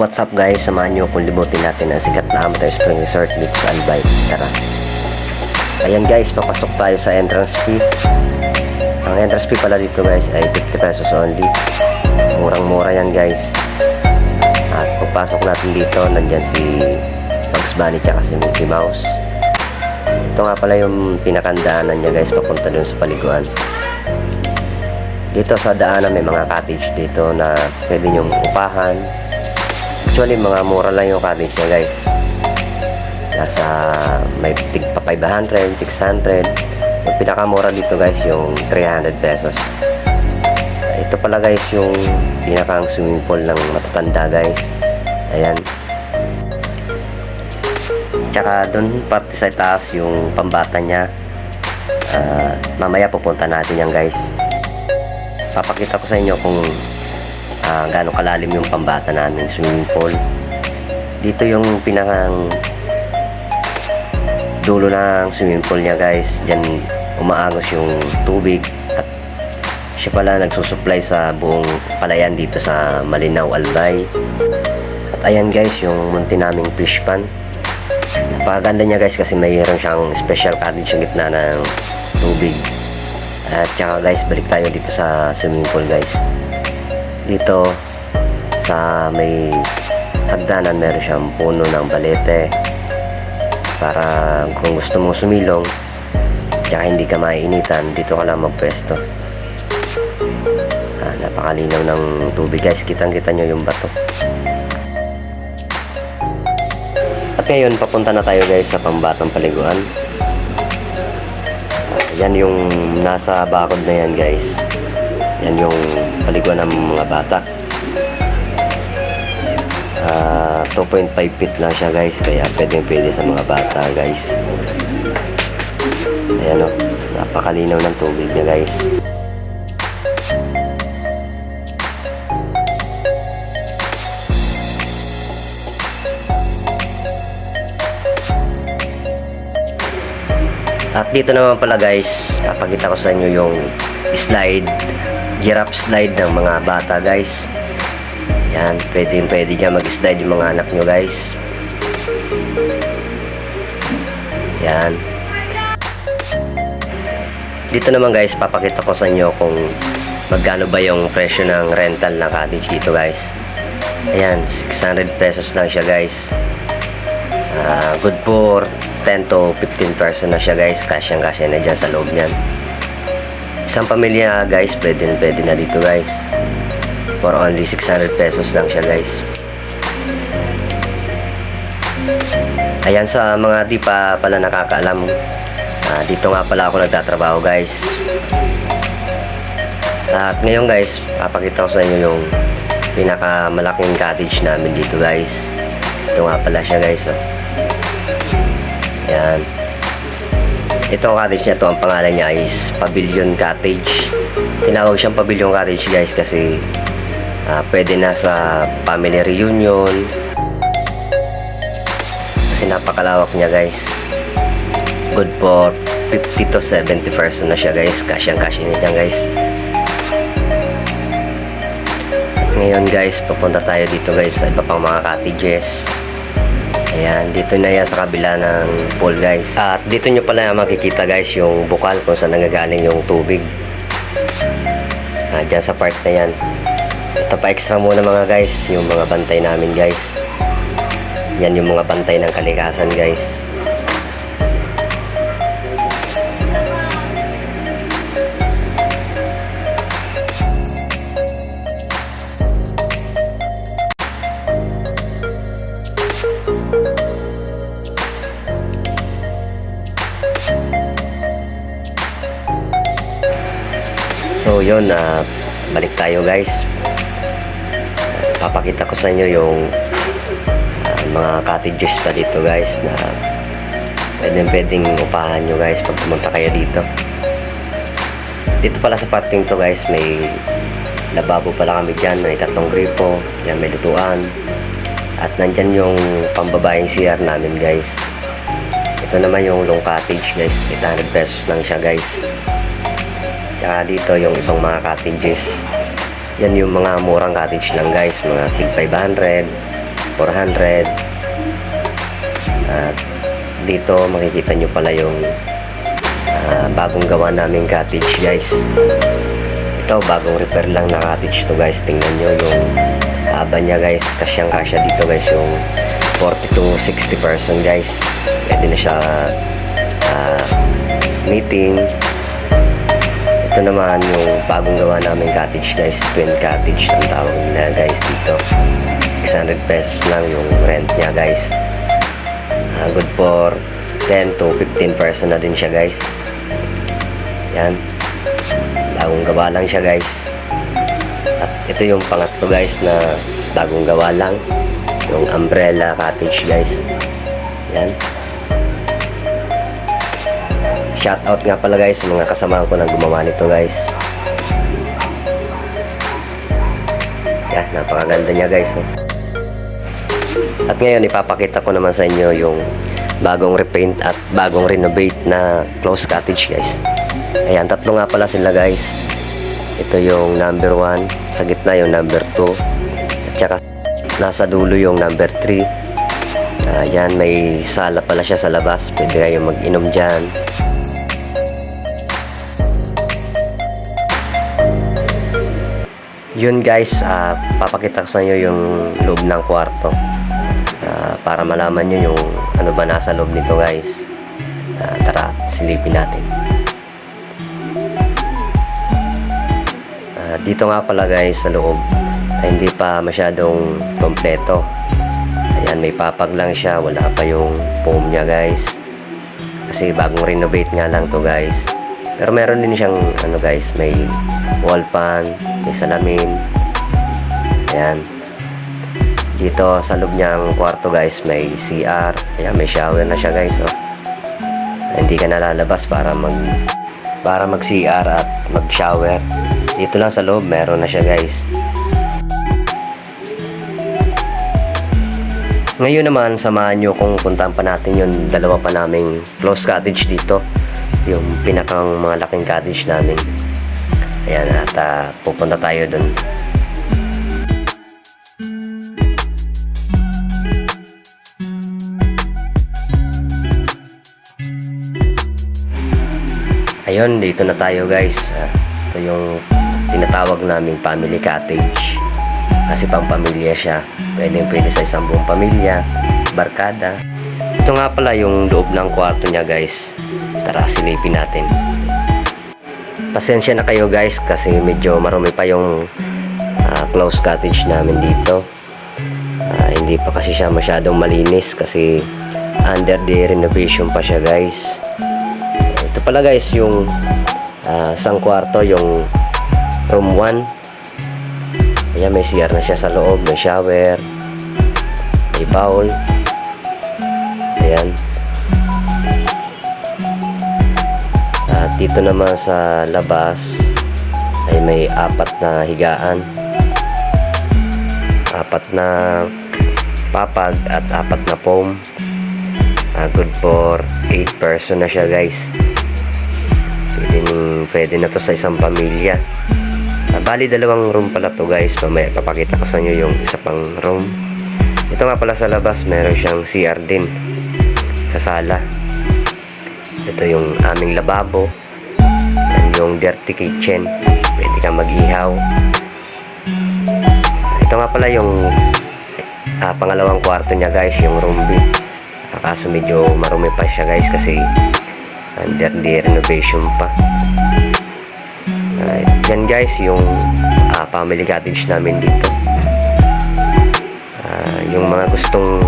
what's up guys? Samahan nyo kung libutin natin ang sikat na Amateur Spring Resort dito sa Albay. Tara. Ayan guys, papasok tayo sa entrance fee. Ang entrance fee pala dito guys ay 50 pesos only. Murang-mura yan guys. At pagpasok natin dito, nandyan si Bugs Bunny tsaka si Mickey Mouse. Ito nga pala yung pinakandaanan niya guys, papunta dun sa paliguan. Dito sa daanan may mga cottage dito na pwede nyong upahan. Actually mga mura lang yung cottage niya guys. Nasa may tig pa 500, 600. Yung pinakamura dito guys yung 300 pesos. Ito pala guys yung pinakang swimming pool ng matatanda guys. Ayan. Tsaka dun parte sa taas yung pambata niya. Mamaya pupunta natin yan guys. Papakita ko sa inyo kung gaano kalalim yung pambata namin swimming pool. Dito yung pinakang dulo ng swimming pool niya guys. Diyan umaagos yung tubig at siya pala nagsusupply sa buong palayan dito sa Malinaw, Albay. At ayan guys yung munti naming fish pond. Napakaganda niya guys kasi mayroon siyang special cottage sa gitna ng tubig. At saka guys, balik tayo dito sa swimming pool guys. Dito sa may hagdanan meron siyang puno ng balete para kung gusto mong sumilong tsaka hindi ka maiinitan, dito ka lang magpwesto. Napakalinaw ng tubig guys, kitang kita nyo yung bato. At ngayon papunta na tayo guys sa pambatang paliguan. Yan yung nasa bakod na yan guys. Yan yung paliguan ng mga bata. 2.5 feet lang siya guys. Kaya pwede sa mga bata guys. Ayan o. Napakalinaw ng tubig niya guys. At dito naman pala guys, papakita ko sa inyo yung slide, giraffe slide ng mga bata guys. Yan, pwede dyan mag-slide yung mga anak nyo guys. Yan. Dito naman guys, papakita ko sa inyo kung magkano ba yung presyo ng rental na cottage dito guys. Ayan, 600 pesos lang siya guys. Good for 10 to 15 person na siya guys. Kasyang-kasya na dyan sa loob niyan. Isang pamilya guys, pwede na dito guys. For only 600 pesos lang siya guys. Ayan, sa mga di pa pala nakakaalam, dito nga pala ako nagtatrabaho guys. At ngayon guys, papakita ko sa inyo yung pinakamalaking cottage namin dito guys. Ito nga pala siya guys. Yan. Ito cottage niya to, ang pangalan niya is Pavilion Cottage. Tinawag siyang Pavilion Cottage guys kasi pwede na sa family reunion. Kasi napakalawak niya guys. Good for 50 to 70 person na siya guys. Kasyang-kasya niya dyan guys. Ngayon guys, papunta tayo dito guys sa iba pang mga cottages. Ayan, dito na yan sa kabila ng pool guys. At dito nyo pala makikita guys yung bukal kung saan nagagaling yung tubig. Dyan sa part na yan. Ito pa extra muna mga guys, yung mga bantay namin guys. Yan yung mga bantay ng kalikasan guys. So yun, balik tayo guys. Papakita ko sa inyo yung mga cottages pa dito guys na pwedeng upahan nyo guys pag pumunta kayo dito. Dito pala sa parting to guys, may lababo pala kami dyan, may 3 gripo, yan may lutuan. At nandyan yung pambabaeng CR namin guys. Ito naman yung long cottage guys, 800 pesos lang siya guys. Tsaka dito yung ibang mga cottages. Yan yung mga murang cottage lang guys, mga tig 500, 400. At dito makikita nyo pala yung bagong gawa naming cottage guys. Ito bagong repair lang na cottage to guys. Tingnan nyo yung haba niya guys, kasyang kasya dito guys yung 40 to 60 person guys. Pwede na siya meeting. Ito naman yung bagong gawa namin cottage guys, twin cottage ang tawag na guys dito. 600 pesos lang yung rent niya guys. Good for 10 to 15 person na din siya guys. Yan, bagong gawa lang siya guys. At ito yung pangatlo guys na bagong gawa lang, yung umbrella cottage guys. Yan, shout out nga pala guys sa mga kasama ko na gumawa nito guys. Yan, napakaganda niya guys. At ngayon ipapakita ko naman sa inyo yung bagong repaint at bagong renovate na closed cottage guys. Ayan, tatlo nga pala sila guys. Ito yung number 1, sa gitna yung number 2, at saka nasa dulo yung number 3. Ayan, may sala pala siya sa labas, pwede kayo mag-inom dyan. Yun guys, papakita ko sa inyo yung loob ng kwarto, para malaman nyo yung ano ba nasa loob nito guys. Tara, silipin natin. Dito nga pala guys sa loob ay hindi pa masyadong kompleto. Ayan, may papag lang siya, wala pa yung foam niya guys, kasi bagong renovate nga lang to guys. Pero meron din siyang ano guys, may wall fan, may salamin. Ayan, dito sa loob niyang kwarto guys may CR. Ayan, may shower na siya guys. Hindi ka nalalabas para mag CR at mag shower. Dito lang sa loob meron na siya guys. Ngayon naman samahan nyo kung puntahan pa natin yung dalawa pa naming closed cottage dito, yung pinakang mga laking cottage namin. Ayan, at pupunta tayo dun. Ayun, dito na tayo guys. Ito yung tinatawag naming family cottage, kasi pang pamilya siya, pwede sa isang buong pamilya, barkada. Ito nga pala yung loob ng kwarto niya guys. Tara, silipin natin. Pasensya na kayo guys kasi medyo marumi pa yung closed cottage namin dito. Hindi pa kasi siya masyadong malinis kasi under the renovation pa siya guys. Ito pala guys yung isang kwarto, yung room 1. Ayan, may CR na siya sa loob, may shower, may bowl. Ayan. At dito naman sa labas ay may 4 na higaan, 4 na papag at 4 na foam. Good for 8 person na siya guys. Pwede na to sa isang pamilya. Bali 2 room pala to guys. Mamaya papakita ko sa inyo yung isa pang room. Ito nga pala sa labas meron siyang CR din sa sala. Ito yung aming lababo, yung dirty kitchen, pwede kang mag-ihaw. Ito nga pala yung pangalawang kwarto niya guys, yung room B. Kaso medyo marumi pa siya guys kasi under the renovation pa. Yan guys yung family cottage namin dito. Yung mga gustong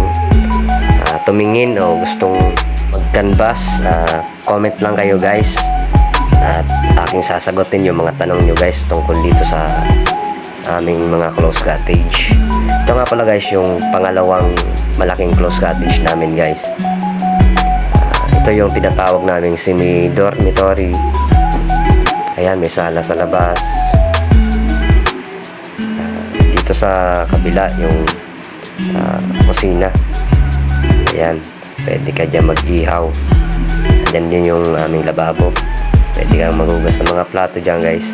tumingin o gustong mag-canvas, comment lang kayo guys at aking sasagutin yung mga tanong nyo guys tungkol dito sa aming mga closed cottage. Ito nga pala guys yung pangalawang malaking closed cottage namin guys. Ito yung tinatawag naming semi-dormitory. Ayan, may sala sa labas. Dito sa kabila yung kusina. Ayan, pwede ka dyan mag-ihaw. Ayan din yung aming lababo, pwede kang maghugas ng mga plato dyan guys.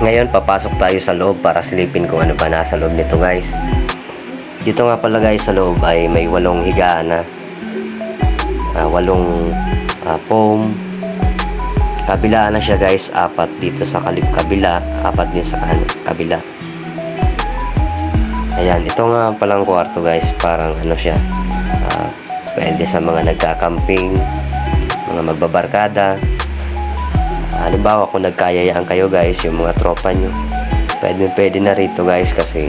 Ngayon, papasok tayo sa loob para silipin kung ano ba nasa loob nito guys. Dito nga pala guys sa loob ay may 8 higaan na. 8 foam. Kabilaan na siya guys, 4 dito sa kabila, 4 din sa kabila. Ayan, ito nga palang kwarto guys, parang ano siya, pwede sa mga nagka-camping, mga magbabarkada. Halimbawa kung nagkayayaan kayo guys, yung mga tropa nyo, pwede na rito guys kasi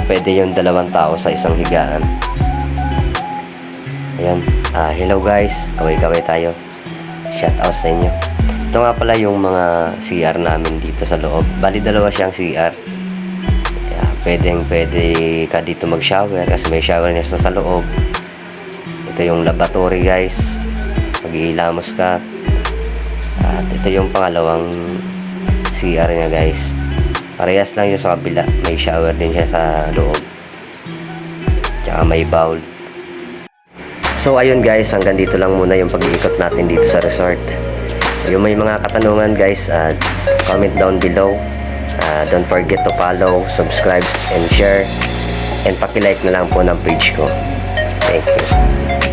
pwede yung 2 tao sa isang higaan. Ayan, hello guys, kaway-kaway tayo. Shout out sa inyo. Ito nga pala yung mga CR namin dito sa loob. Bali 2 siyang CR. Pwede ka dito mag-shower kasi may shower niya sa loob. Ito yung lavatory guys, mag-iilamos ka. At ito yung pangalawang CR niya guys, parehas lang yung sa kabila, may shower din siya sa loob, tsaka may bowl. So ayun guys, hanggang dito lang muna yung pag-iikot natin dito sa resort. Yung may mga katanungan guys, comment down below. Don't forget to follow, subscribe and share, and paki-like na lang po ng page ko. Thank you.